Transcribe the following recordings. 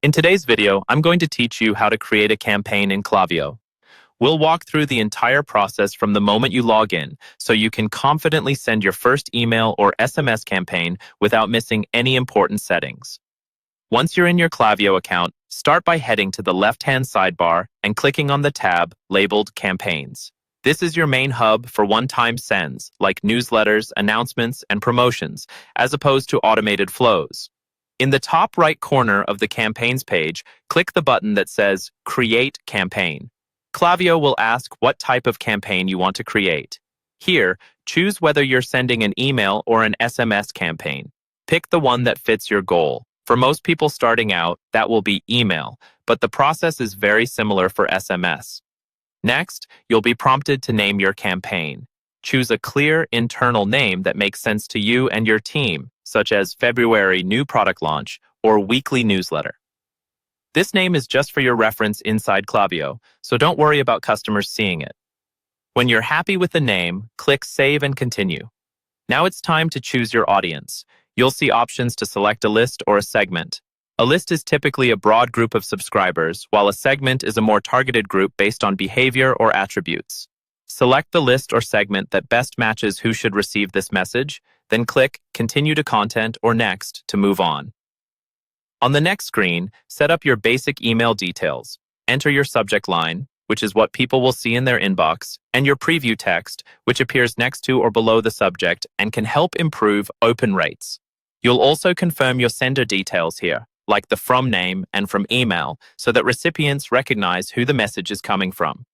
In today's video, I'm going to teach you how to create a campaign in Klaviyo. We'll walk through the entire process from the moment you log in, so you can confidently send your first email or SMS campaign without missing any important settings. Once you're in your Klaviyo account, start by heading to the left-hand sidebar and clicking on the tab labeled Campaigns. This is your main hub for one-time sends, like newsletters, announcements, and promotions, as opposed to automated flows. In the top right corner of the Campaigns page, click the button that says Create Campaign. Klaviyo will ask what type of campaign you want to create. Here, choose whether you're sending an email or an SMS campaign. Pick the one that fits your goal. For most people starting out, that will be email, but the process is very similar for SMS. Next, you'll be prompted to name your campaign. Choose a clear internal name that makes sense to you and your team, such as February New Product Launch or Weekly Newsletter. This name is just for your reference inside Klaviyo, so don't worry about customers seeing it. When you're happy with the name, click Save and Continue. Now it's time to choose your audience. You'll see options to select a list or a segment. A list is typically a broad group of subscribers, while a segment is a more targeted group based on behavior or attributes. Select the list or segment that best matches who should receive this message, then click Continue to Content or Next to move on. On the next screen, set up your basic email details. Enter your subject line, which is what people will see in their inbox, and your preview text, which appears next to or below the subject and can help improve open rates. You'll also confirm your sender details here, like the from name and from email, so that recipients recognize who the message is coming from.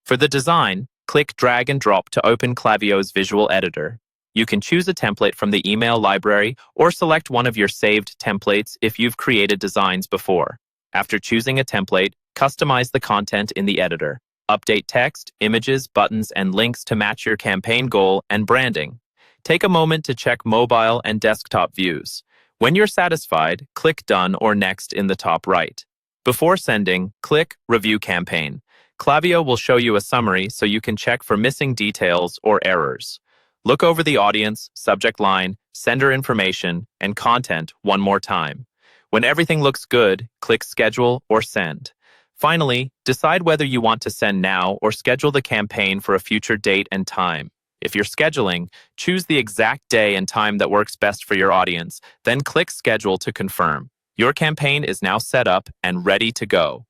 For the design, click Drag and Drop to open Klaviyo's visual editor. You can choose a template from the email library or select one of your saved templates if you've created designs before. After choosing a template, customize the content in the editor. Update text, images, buttons, and links to match your campaign goal and branding. Take a moment to check mobile and desktop views. When you're satisfied, click Done or Next in the top right. Before sending, click Review Campaign. Klaviyo will show you a summary so you can check for missing details or errors. Look over the audience, subject line, sender information, and content one more time. When everything looks good, click Schedule or Send. Finally, decide whether you want to send now or schedule the campaign for a future date and time. If you're scheduling, choose the exact day and time that works best for your audience, then click Schedule to confirm. Your campaign is now set up and ready to go.